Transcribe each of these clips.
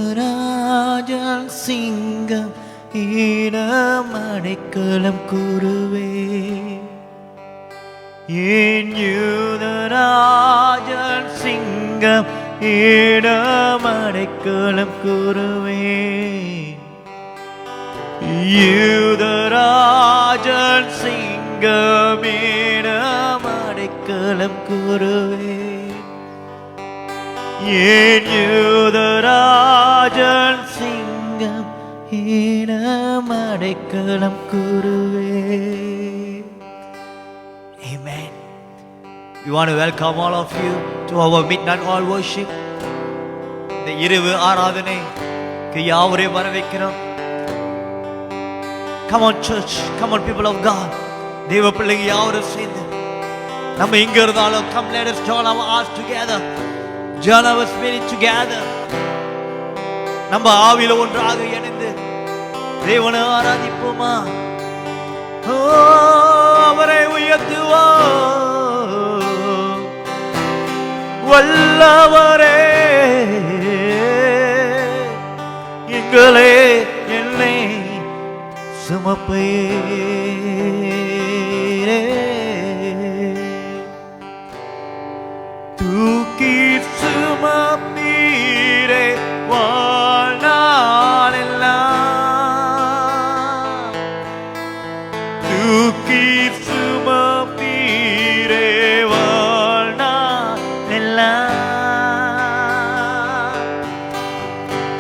யூதராஜன் சிங்கம் இடம் அடைக்கலம் கூறுவே. ஏன் யூதராஜன் சிங்கம் இடம் அடைக்கலம் கூறுவே. யூதராஜன் சிங்கம் இடம் அடைக்கலம் கூறுவே. ஏன் யூதராஜன் சிங்கம் இடம் அடைக்கலம் கூறுவே. Amen. We want to welcome all of you to our midnight oil worship. இந்த இரவு ஆராதனைக்கு யாவரையும் வரவேற்கிறோம். Come on church, come on people of God. தேவ பிள்ளைங்க யாவரும் சேர்ந்து நம்ம எங்க இருந்தாலும் come let us join our hearts together. Join our spirit together. நம்ம ஆவியில ஒன்றாக இணைந்து தேவனை ஆராதிப்போமா? அவரை உயர்த்துவோம். வல்லவரே எங்களே என்னை சுமப்பீரே. தூக்கி சுமப்பீரே வாழ்நாளெல்லாம். தூக்கி சுமப்பீரே வாழ்நாளெல்லாம்.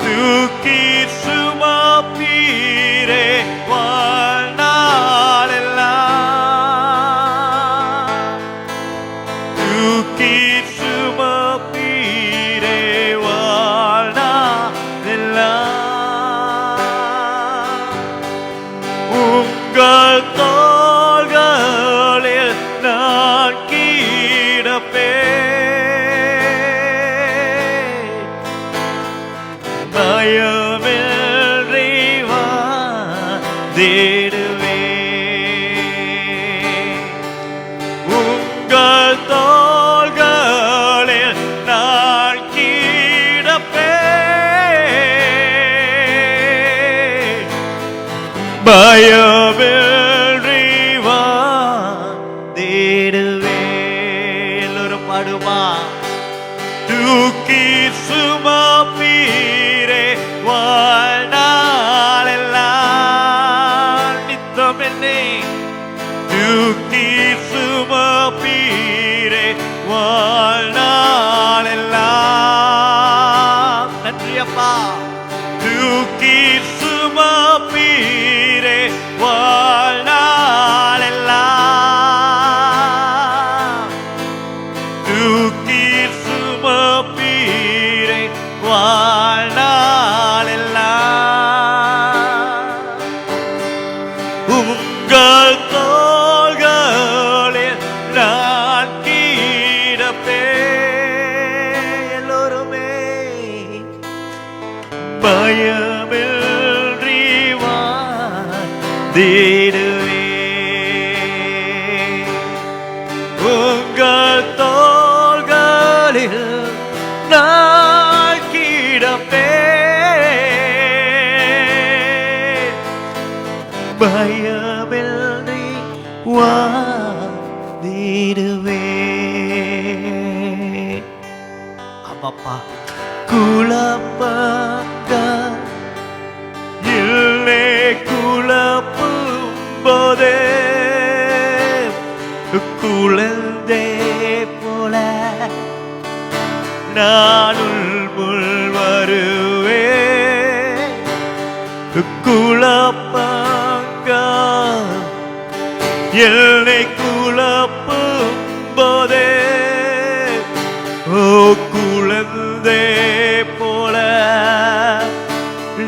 தூக்கி சுமப்பீரே வாழ்நாளெல்லாம். தூக்கி சுமப்பீரே வாழ்நாளெல்லாம். உங்கள் தோள்களில் நான் கிடப்பேன். பயமின்றி வந்திடுவேன். உங்கள் தோள்களில் நான் கிடப்பேன். பயமின்றி வந்திடுவேன். எல்லோரும் பாடுமா? தூக்கி சுமப்பீரே வாழ்நாளெல்லாம். நித்தம் என்னை தூக்கி சுமப்பீரே வாழ்நாளெல்லாம். நன்றி அப்பா. தூக்கி சுமப்பீரே வாழ்நாளெல்லாம். தூக்கி சுமப்பீரே வாழ்நாளெல்லாம். உங்கள் தோள்களில் நான் கிடப்பேன். எல்லோருமே பயமின்றி வந்திடுவேன். உங்கள் தோள்களில் நான் கிடப்பேன். பயமின்றி வந்திடுவேன். அப்பா குழப்பங்கள் இல்லை குழப்பும் போதே குழந்தை போல நான் உள்முள் வருவேன். குழப்பங்கள் என்னை குழப்பும் போதே ஓ குழந்தை போல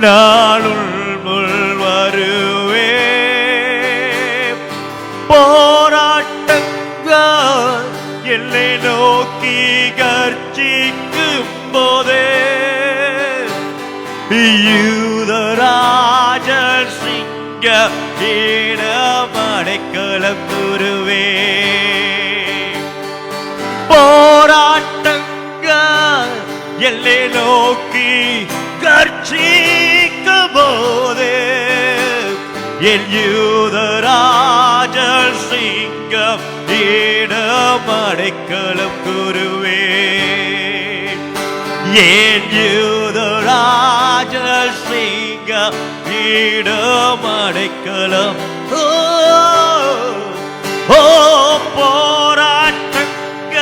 நான் உள்முள் வருவேன். போராட்டங்கள் என்னை நோக்கி கர்ஜிக்கும் போதே யூதராஜன் சிங்கம் இடம் அடைக்கலம் கூறுவேன். போராட்டங்கள் எல்லை நோக்கி கர்ச்சிக்கும் போதே என் யூதராஜர் சிங்கம் இடம் அடைக்கலம் கூறுவே என் யூதராஜர் சிங்கம் இடம் அடைக்கலம் ஓ போராட்டங்க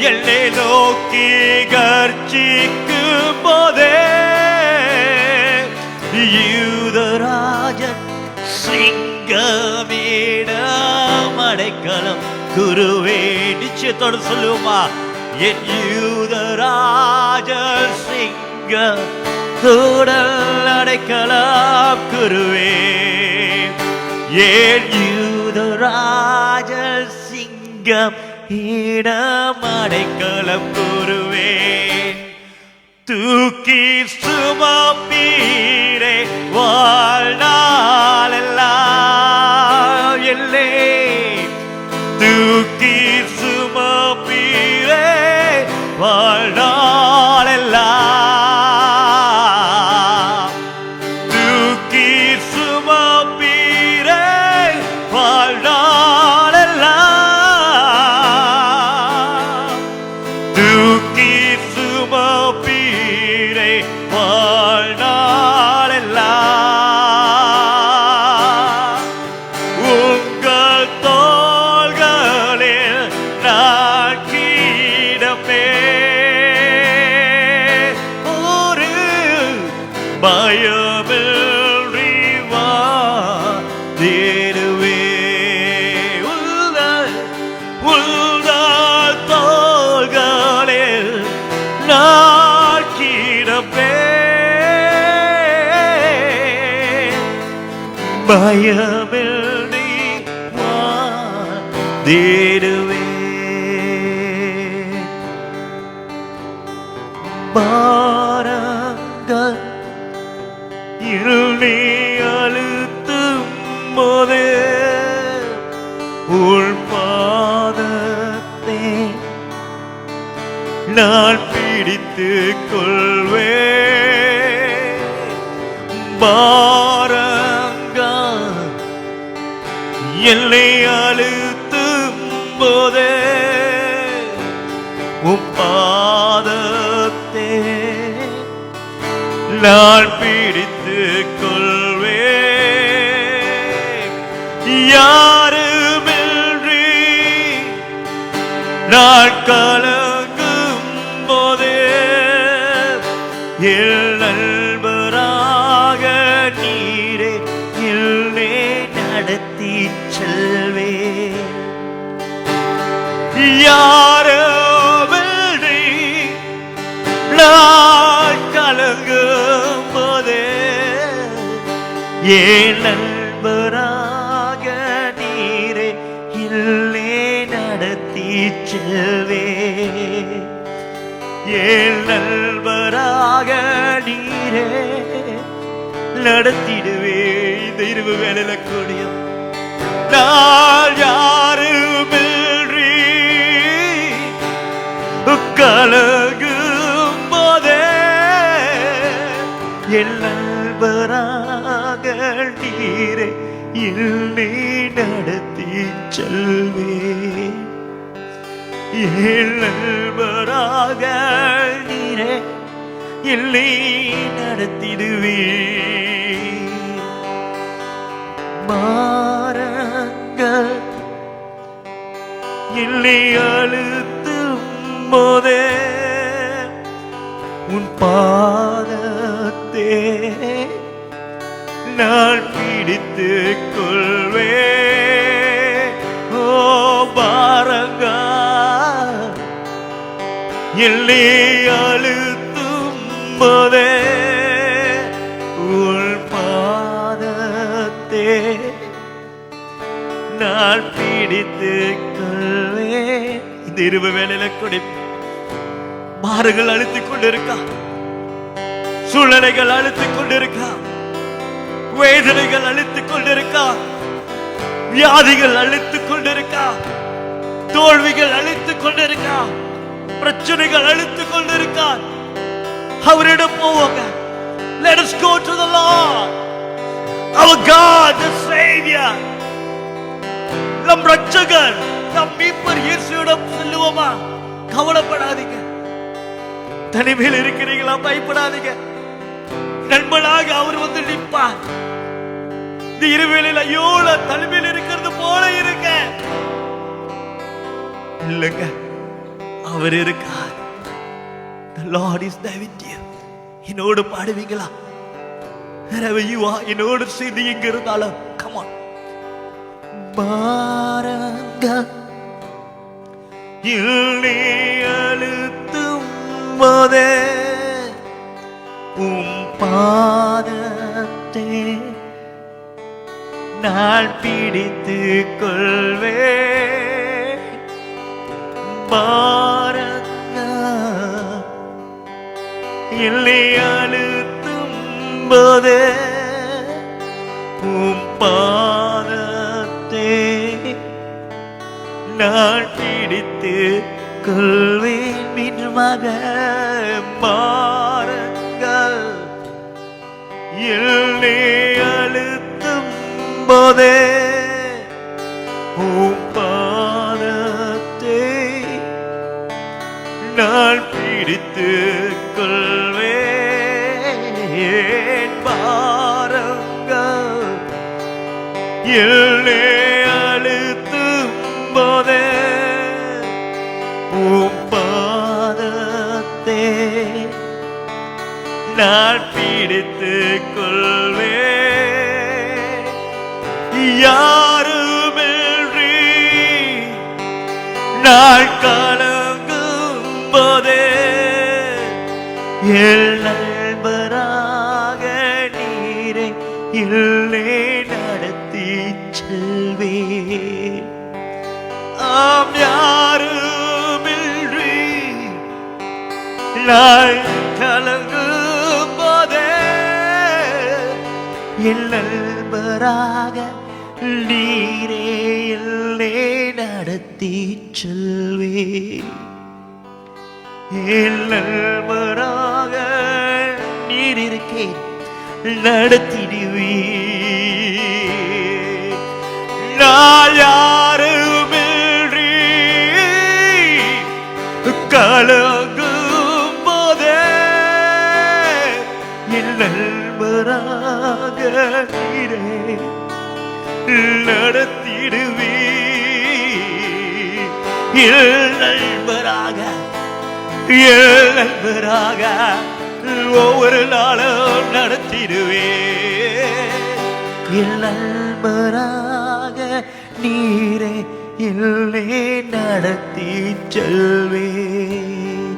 எல்லை நோக்கி கர்ச்சிக்கும் போதே யூதராஜன் சிங்கமேடம் அடைக்கலம் குருவே நிச்சயத்தோடு சொல்லுவோமா என் யூதராஜ சிங்க தூடல் அடைக்கலம் குருவே என் யூதராஜ சிங்கம் இடம் அடைக்கலம் குருவே தூக்கி சுமப்பீரே வாழ்நாளெல்லாம் எல்லே தூக்கி சுமப்பீரே வாழ்நாளெல்லாம் தூக்கி சுமப்பீரே வாழ்நாளெல்லாம் தூக்கி சுமப்பீரே வாழ்நாளெல்லாம் உங்கள் தோள்களில் நான் கிடப்பே ஒரு பயமின்றி வாதிடுவே உங்கள் தோள்களில் நான் கிடப்பே பயமின்றி வாதிடுவே பாரங்கள் இருளை அழுத்தும் போதே உள் பாதத்தை நான் பிடித்துக் கொள்வே பாரங்கள் எல்லை அழுத்தும் போதே உப்பாதத்தே நான் பிடித்துக் கொள்வே யாருமின்றி நான் கலங்கும் போதே என் நண்பராக நீரே என்னை நடத்தி செல்வே யாருமின்றி நான் கலங்கும் போதே என் நண்பராக நீரே என்னை நடத்தி செல்வே என் நண்பராக நீரே நடத்திடுவே இந்த இரவு வேளையில கூடிய நான் யாருமின்றி கலங்கும் போதே என் நண்பராக நீரே என்னை நடத்தி செல்வே என் நண்பராக நீரே என்னை நடத்திடுவே மாறங்கள் என்னை அழுத்தும் போதே உன் பாதத்தே நான் பிடித்துக் கொள்வே ஓ பாரங்கள் என்னை அழுத்தும் போதே உன் பாதத்தே நான் பிடித்துக் கொள்வே இந்த இரவு வேளையில கொடி மாறுகள் அழுத்திக் கொண்டிருக்கா சூழ்நிலைகள் அழுத்திக் கொண்டிருக்கா வேதனைகள் அழுத்திக் கொண்டிருக்கா வியாதிகள் அழுத்திக் கொண்டிருக்கா தோல்விகள் அழுத்திக் கொண்டிருக்கா பிரச்சனைகள் அழுத்திக் கொண்டிருக்கா அவரிடம் போவோங்க. Let us go to the Lord, our God, the Savior. நம் ரட்சகர், நம் மீட்பர் இயேசுவிடம் செல்லுவோமா? கவலைப்படாதீங்க. தனிமையில் இருக்கிறீங்களா? பயப்படாதீங்க. நண்பனாக அவர் வந்து நிற்பார். இந்த இருவேளையில் ஐயோ தனிமையில் இருக்கிறது போல இருக்க இல்லைங்க, அவர் இருக்கார். The Lord is there with you. என்னோடு பாடுவீங்களா? wherever you are, என்னோடு சேர்ந்து எங்க இருந்தாலும் come on. பாரங்கள் இல்லை அழுத்தும் போதே பாதத்தை நான் பிடித்துக் கொள்வே. பாரங்கள் இல்லை அழுத்தும் போதே பாதத்தை நான் பிடித்துக் கொள்வேன். மீண்டுமாக பாரங்கள் இல்லை அழுத்தும் போதே பாதத்தை நான் பிடித்துக் கொள்வேன். பாரங்கள் இல்லை அழுத்தும் போதே பாதத்தை நான் பிடித்துக் கொள்வேன். யாருமின்றி நான் கலங்கும் போதே என் நண்பராக நீரை இல்லை நடத்தி செல்வேன். ஆம், யாருமின்றி நான் கலங்கும் போதே என் நண்பராக நீரே இல்லை நடத்தி செல்வேன். என் நண்பராக நீர் இருக்கேன், நடத்திடுவேன். நான் யாருமின்றி கலங்கும் போதே என் நண்பராக நீரே நடத்திடுவேன். என் நண்பராக ஒவ்வொரு நாளும் நடத்திடுவேன். என் நண்பராக நீரே இல்லை நடத்தி செல்வேன்.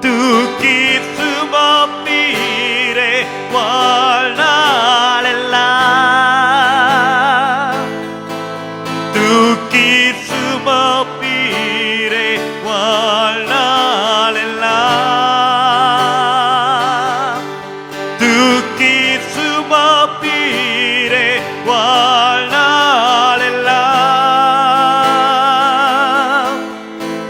தூக்கி சுமப்பீரே வாழ்நாளெல்லாம், தூக்கி சுமப்பீரே வாழ்நாளெல்லாம், தூக்கி சுமப்பீரே வாழ்நாளெல்லாம்,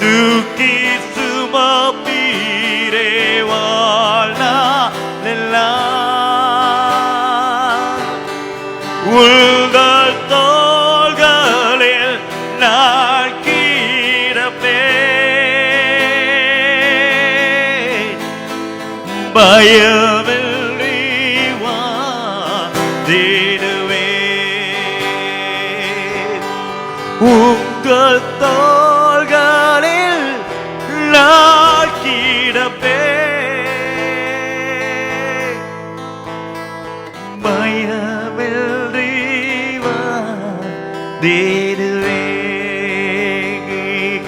தூக்கி சுமப்பீரே வாழ்நாளெல்லாம். உங்கள் தோள்களில் நான் கிடப்பேன். பயமின்றி வாழ்ந்திடுவேன். உங்கள் தோள்களில் நான் கிடப்பேன். பயமின்றி வாழ்ந்திடுவேன்.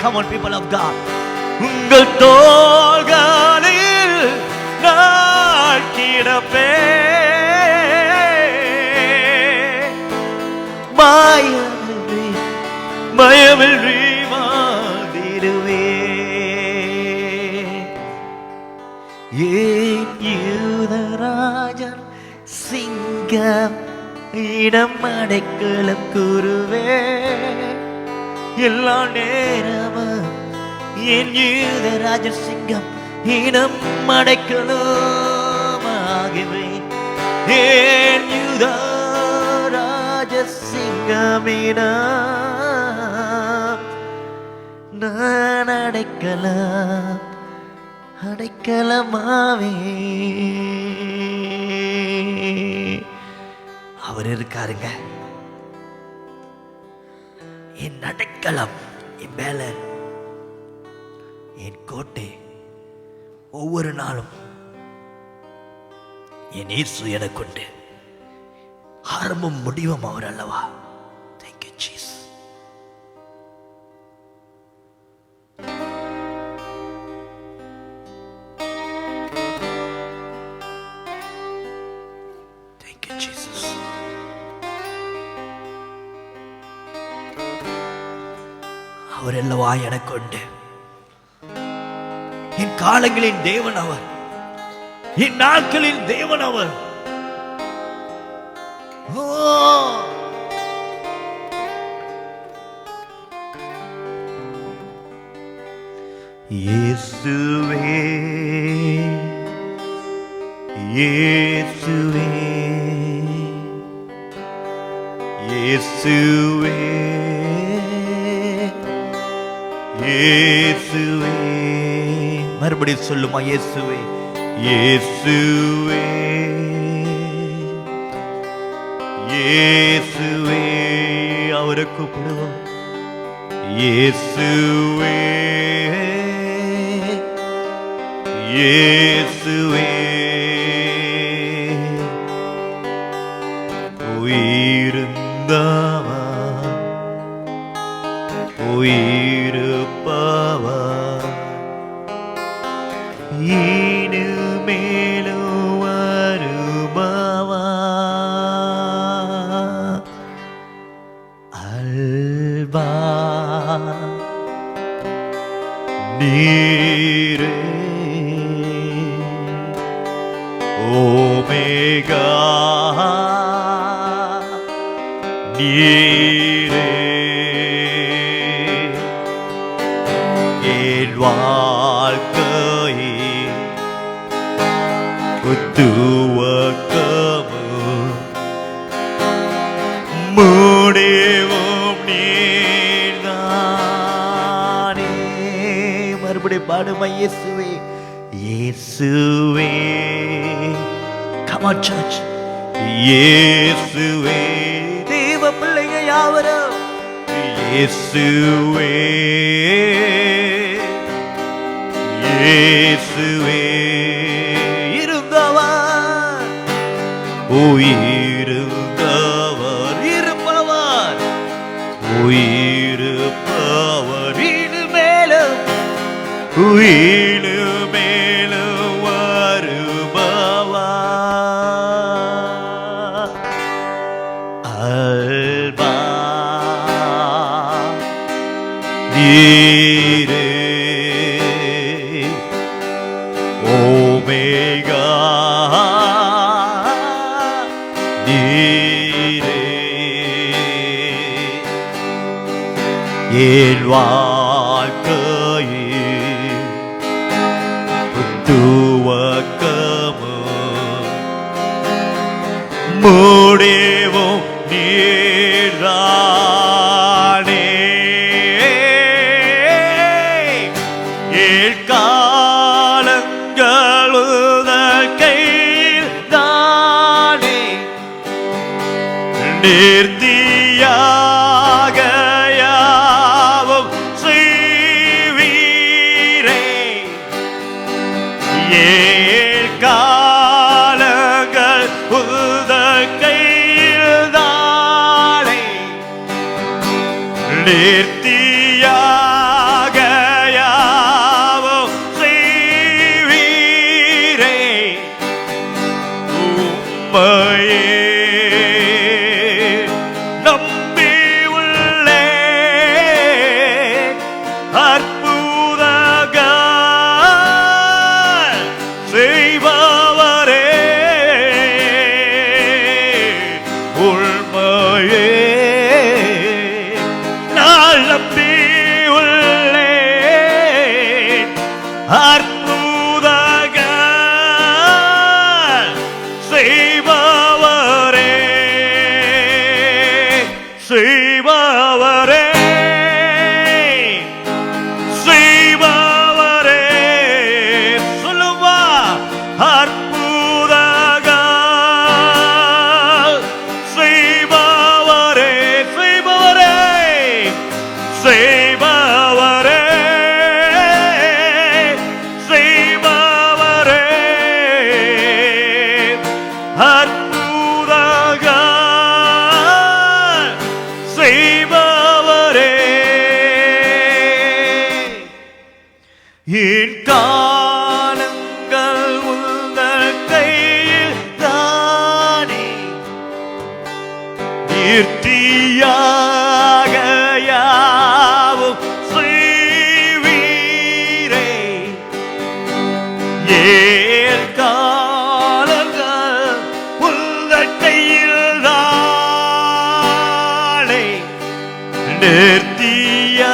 Come on, people of God. உங்கள் தோள்களில் நான் கிடப்பேன். பயமின்றி வாழ்ந்திடுவேன். ஏன் யூதராஜன் சிங்கம் இடம் அடைக்கலம் கூறுவேன். எல்லா நேரமும் என் யூதராஜன் சிங்கம் இடம் அடைக்கலம் மகிமை ஏன் யூதா ராஜசிங்கமினா நான் அடைக்கலமாவே அவர் இருக்காருங்க. என் அடைக்கலம், என் பேலன், என் கோட்டை. ஒவ்வொரு நாளும் என் இயேசு எனக்குண்டு. ஆரம்பம் முடிவும் அவர் அல்லவா. Thank you Jesus. Thank you Jesus. அவர் அல்லவா எனக்குண்டு. என் காலங்களின் தேவன் அவர், என் நாட்களின் தேவன் அவர். இயேசுவே இயேசுவே இயேசுவே இயேசுவே. மறுபடியும் சொல்லுமா, இயேசுவே இயேசுவே இயேசுவே. அவரை கூப்பிடுவோம். இயேசுவே இயேசுவே உயிருந்தவா உயிருப்பவா இனிமேலும் வருபவா அல்பா நீரே ஓமேகா நீரே என் வாழ்க்கையை துவக்கமும் முடிவும் நீர்தானே. மறுபடியும் பாடுமா, இயேசுவே இயேசுவே. Come on church. இயேசுவே. தேவ பிள்ளைங்க யாவரும் இயேசுவே இயேசுவே. இருந்தவர் உயிருந்தவர் இருப்பவர் உயிருப்பவர் இனிமேலும் உயிலுமேலும் வருபவா அல்பா நீரே ஓமேகா நீரே என் வாழ்க்கையை துவக்கமும் முடிவும் நீர்தானே. என் காலங்கள் உதல் கையில் தானே நேர்த்தியாக யாவும் செய்வீரே. ஏன் காலங்கள் உதல் கையில் தானே நேர்த்தியாக யாவும் செய்வீரே. உம்மையே நம்பி உள்ளேன். அற்புதங்கள் செய்பவரே உம்மையே நான் நம்பி செய்பவரே செய்பவரே சொல்லுவா அற்புதங்கள் செய்பவரே செய்பவரே செய்பவரே செய்பவரே என் காலங்கள் உங்கள் கையில் தானே நிர்த்தியாக யாவும் செய்வீரே என் காலங்கள் உங்கள் கையில் தானே நிர்த்தியாக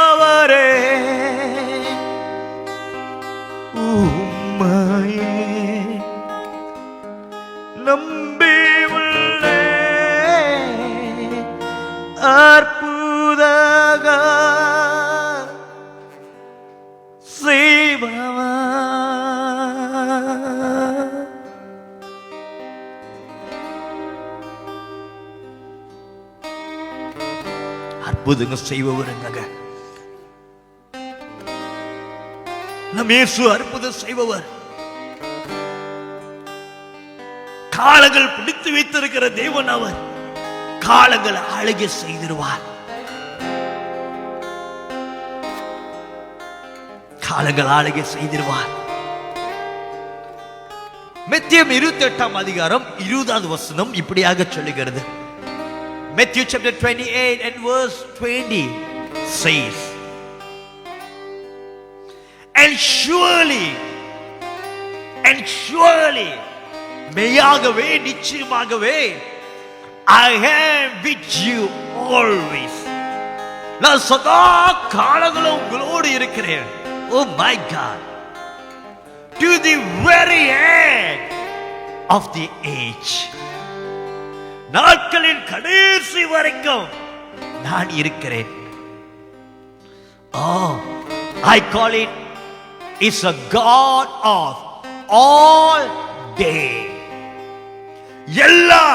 செய்பவரே உம்மையே நம்பி உள்ளே அற்புதங்கள் செய்பவர் அற்புதங்கள் செய்பவருங்க நம் இயேசு அற்புதம் செய்பவர். காலங்கள் பிடித்து வைத்திருக்கிற தேவன் அவர். காலங்கள் அழகே செய்திருவார். காலங்கள் அழகே செய்திருவார். மத்தேயு 28 அதிகாரம் 20வது வசனம் இப்படியாக சொல்லுகிறது. Matthew chapter 28 and verse 20 says, and surely மெய்யாகவே நிச்சயமாகவே I am with you always. நான் சதா காலங்களும் உங்களோடு இருக்கிறேன். Oh my God, to the very end of the age. நாட்களின் கடைசி வரைக்கும் நான் இருக்கிறேன். I call it is a God of all day. எல்லா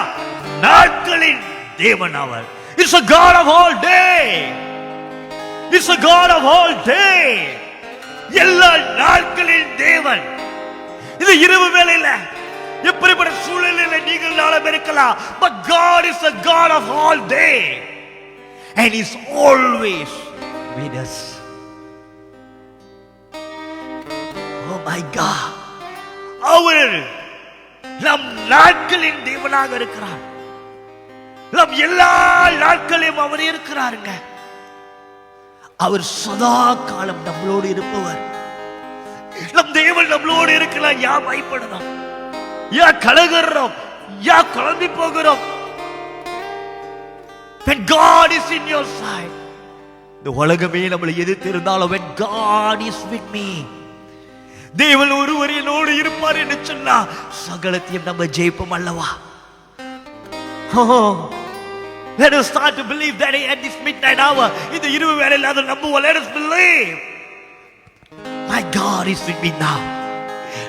நாட்களின் தேவன் அவர். It's a God of all day. It's a God of all day. எல்லா நாட்களின் தேவன். இது இரவு வேளையில எப்படிப்பட்ட சூழலில் நீங்கள் நாளம் இருக்கலாம். But God is a God of all day. And He's always with us. Oh my God. அவர் நம் நாட்களின் தேவனாக இருக்கிறார். நம் எல்லா நாட்களையும் அவர் இருக்கிறாருங்க. அவர் சதா காலம் நம்மளோடு இருப்பவர். நம் தேவன் நம்மளோடு இருக்கலாம். யா பயப்படணும், யா கலகுறோம், யா குழம்பி போகிறோம். When God is in your side, இந்த உலகமே நம்மளை எதிர்த்து இருந்தாலும் when God is with me, தேவன் ஒருவர் என்னோடு இருப்பார் என்று சொன்னா சகலத்தையும் நம்ம ஜெயிப்போம் அல்லவா? Let us start to believe that at this midnight hour, இந்த இரவு வேளையில் அதை நம்புவோம். Let us believe my God is with me now.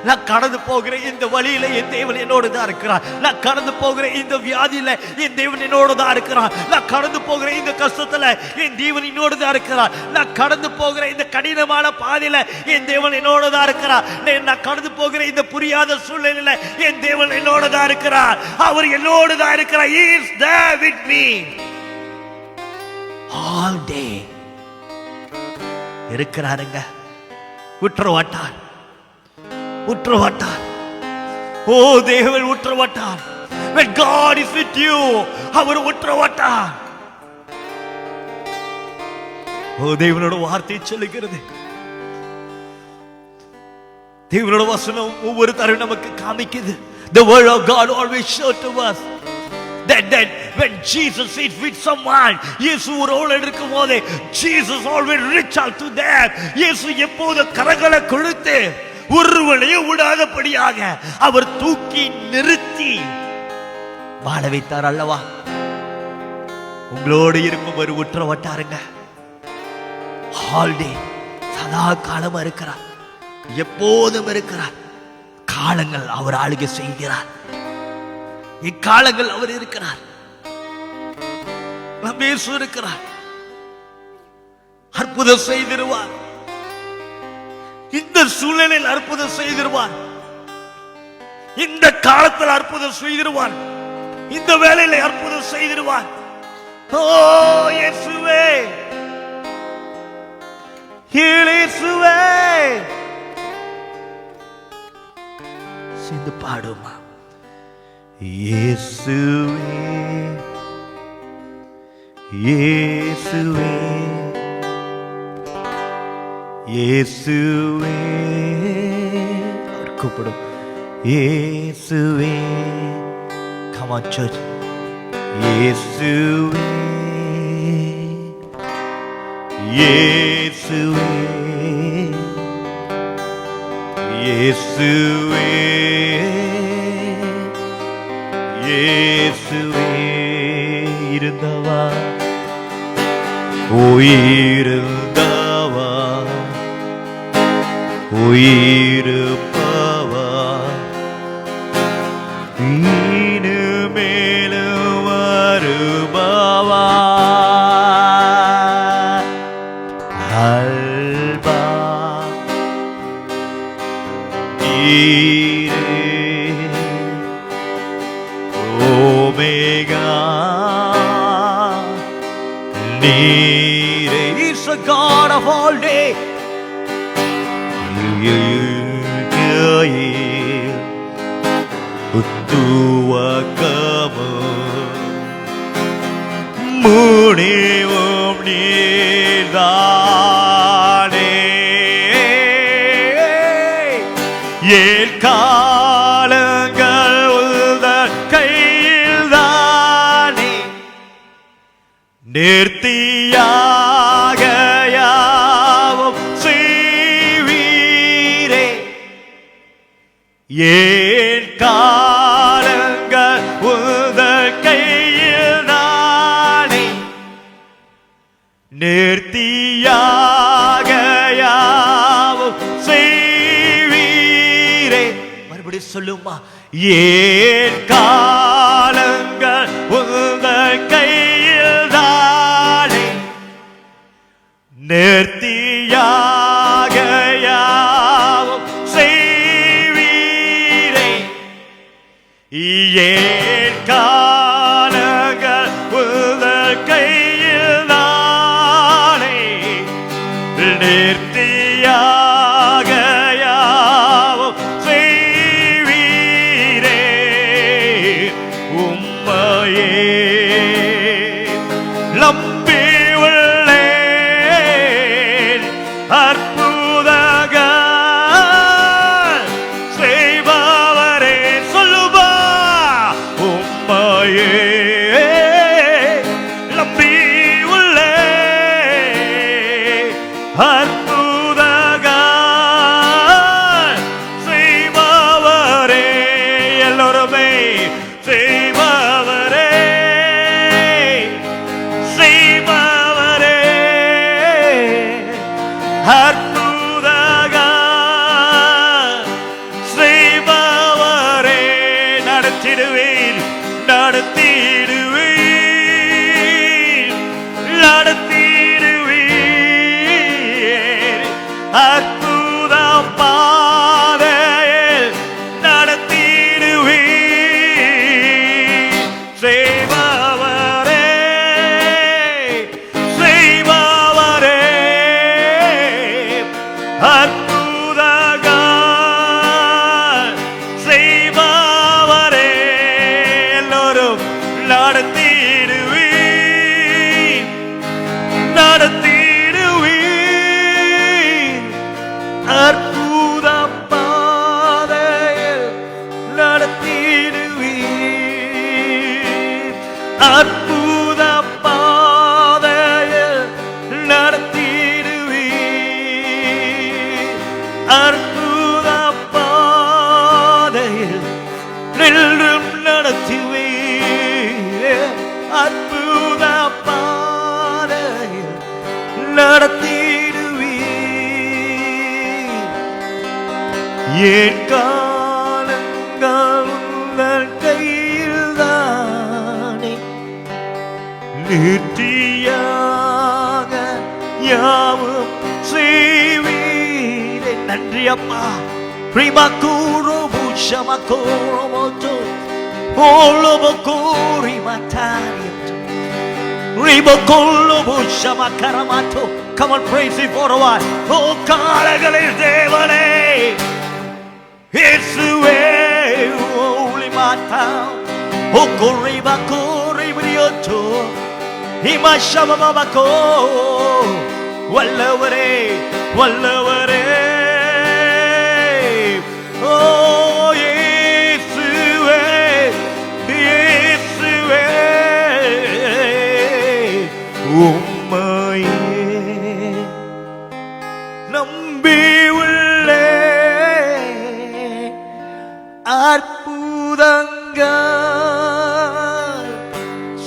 நான் கடந்து போகிற இந்த வழியில என் தேவன் என்னோடு தான் இருக்கிறார். நான் கடந்து போகிற இந்த வியாதியில என் தேவன் என்னோடு தான் இருக்கிறார். நான் கடந்து போகிற இந்த கஷ்டத்துல என் தேவன் என்னோடு தான் இருக்கிறார். நான் கடந்து போகிற இந்த கடினமான பாதையில என் தேவன் என்னோடு தான் இருக்கிறார். நான் கடந்து போகிற இந்த புரியாத சூழ்நிலையில என் தேவன் என்னோடு தான் இருக்கிறார். அவர் என்னோடு தான் இருக்கிறார். He is there with me all day. இருக்கிறாருங்க. விட்டுறவாட்டார், விட்டுறவாட்டார். ஓ தேவன் விட்டுறவாட்டார். When God is with you, அவர் விட்டுறவாட்டார். ஓ தேவனோட வார்த்தை சொல்லுகிறது, தேவனோட வசனம் ஒவ்வொரு தரம் நமக்கு காமிக்குது. The word of God always show to us that when Jesus is with someone, இயேசு ஒருவரோடு இருக்கும் போதே Jesus always reach out to them. இயேசு எப்போது கரங்களை கொடுத்து ஒருவனையும் விடாதபடியாக அவர் தூக்கி நிறுத்தி வாழ வைத்தார் அல்லவா? உங்களோடு இருப்பவர் உற்ற வட்டாருங்க. ஹால்டே சதா காலமா இருக்கிறார், எப்போதும் இருக்கிறார். காலங்கள் அவர் ஆளுகை செய்கிறார், இக்காலங்கள் அவர் இருக்கிறார். நம் இயேசு இருக்கிறார், அற்புதம் செய்திருவார். இந்த சூழ்நிலையில் அற்புதம் செய்திருவார், இந்த காலத்தில் அற்புதம் செய்திருவார், இந்த வேளையில அற்புதம் செய்திருவார். ஓ இயேசுவே, இயேசுவே, சேர்ந்து பாடுமா? இயேசுவே, இயேசுவே, இயேசுவே, அவர் கூப்பிடும் இயேசுவே. Come on church. இயேசுவே, இயேசுவே, இயேசுவே, இயேசுவே, இருந்தவா, உயிருந்தவா, உயிருப்பவா, இனிமேலும் வருபவா, அல்பா நீரே, ஓமேகா நீரே. He's a God of all day. துவக்கமும் முடிவும் நீர்தானே. ஏழ் காலங்கள் உந்தன் கையில்தானே, நேர்த்தியாக யாவும் செய்வீரே. ஏழ் காலங்கள் உந்தன் கையில்தானே, நேர்த்தியாக யாவும் செய்வீரே. மறுபடியும் சொல்லுமா? ஏழ் காலங்கள் உந்தன் கையில்தானே, நேர்த்தியாக யாவும் செய்வீரே. ஏழ் காலங்கள் உந்தன் கையில்தானே, நேர்த்தியாக யாவும் செய்வீரே. உம்மையே நம்பி உள்ளேன், அற்புதங்கள் செய்பவரே. சொல்லுவா, உம்மையே நம்பி உள்ளேன், அற்புதங்கள் செய்பவரே. எல்லோருமே செய்பவரே, செய்பவரே, அற்புதங்கள் செய்பவரே. நடத்திடுவீர், நடத்திடுவீர், நடத்திடுவீர். அற்புதம் பாதையில் நடத்திடுவீர். செய்பவரே, செய்பவரே, அற்புதங்கள் செய்பவரே. எல்லோரும் அற்புத பாதையில் நடத்திடுவீர். அற்புத பாதையில் நின்றும் நடத்துவீர். அற்புத பாதையில் நடத்திடுவீர். என் காலங்கள் உங்கள் கையில் தானே, நித்தியாக யாவும் செய்வீரே. நன்றி அப்பா. Primakuro bushamakoro moto, olobokori matari, ribokolo bushamakaramato. Come on, praise Him for a while. Oh, kalagalil devane, Yesue, holy mata, oh koribakori brioto, himashamamako, wallavare, wallavare. Oh, Yesue, Yesue, உம்மையே நம்பியுள்ளேன். அற்புதங்கள்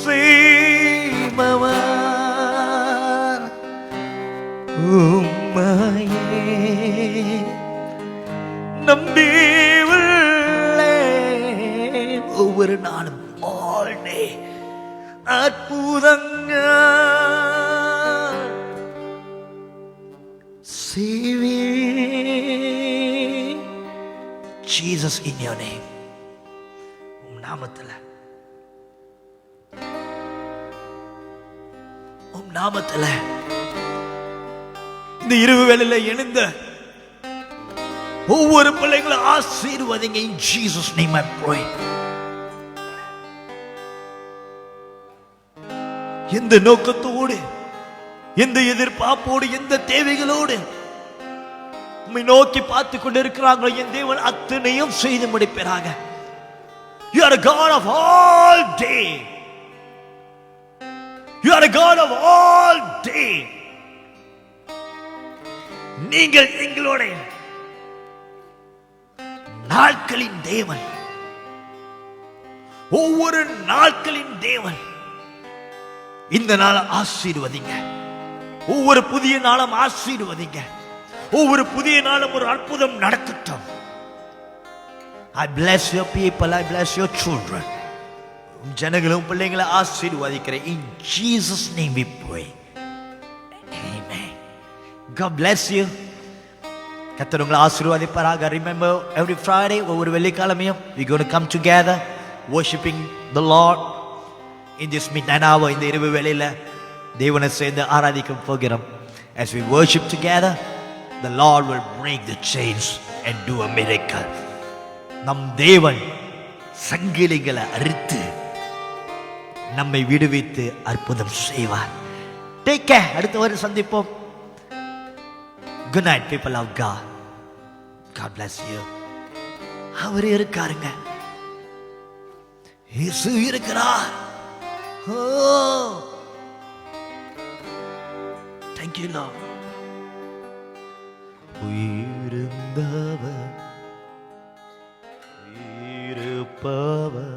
செய்பவர் உம்மையே நம்பியுள்ளேன். ஒவ்வொரு நாளும் all day அற்புதங்கள் செய்வீர். Jesus, in your name, உம் நாமத்துல, உம் நாமத்துல இந்த இரவு வேளையில எழுந்த ஒவ்வொரு பிள்ளைங்களும் ஆசீர்வதிங்க. In Jesus name I pray. எந்த நோக்கத்தோடு, எந்த எதிர்பார்ப்போடு, எந்த தேவைகளோடு உம்மை நோக்கி பார்த்து கொண்டிருக்கிறாங்களோ என் தேவன் அத்தனையும் செய்து முடிப்பாராக. You are a God of all day. You are a God of all day. நீங்கள் எங்களோட நாட்களின் தேவன், ஒவ்வொரு நாட்களின் தேவன். இந்த நாளை ஆசீர்வதிங்க. ஒவ்வொரு புதிய நாளும் ஆசீர்வதிங்க. ஒவ்வொரு புதிய நாளும் ஒரு அற்புதம் நடக்கட்டும். I bless your people, I bless your children. ஜனங்களும் பிள்ளைகளை ஆசீர்வதிக்கிறேன். In Jesus name we pray. Amen. God bless you. கர்த்தர் உங்களை ஆசீர்வதிப்பாராக. Remember, every Friday, ஒவ்வொரு வெள்ளிக்கிழமையும் we going to come together worshiping the Lord in this midnight hour. இந்த இரவு வேளையில தேவனை சேர்ந்து ஆராதிக்க போகிறோம். As we worship together, the Lord will break the chains and do a miracle. நம் தேவன் சங்கிலிகளை அறுத்து நம்மை விடுவித்து அற்புதம் செய்வார். Take care. அடுத்த வாரம் சந்திப்போம். Good night, people of God. God bless you. அவர் இருக்காருங்க. இயேசு இருக்கிறார். Oh, thank you, Lord. உயிர்ந்தவர், இருப்பவர்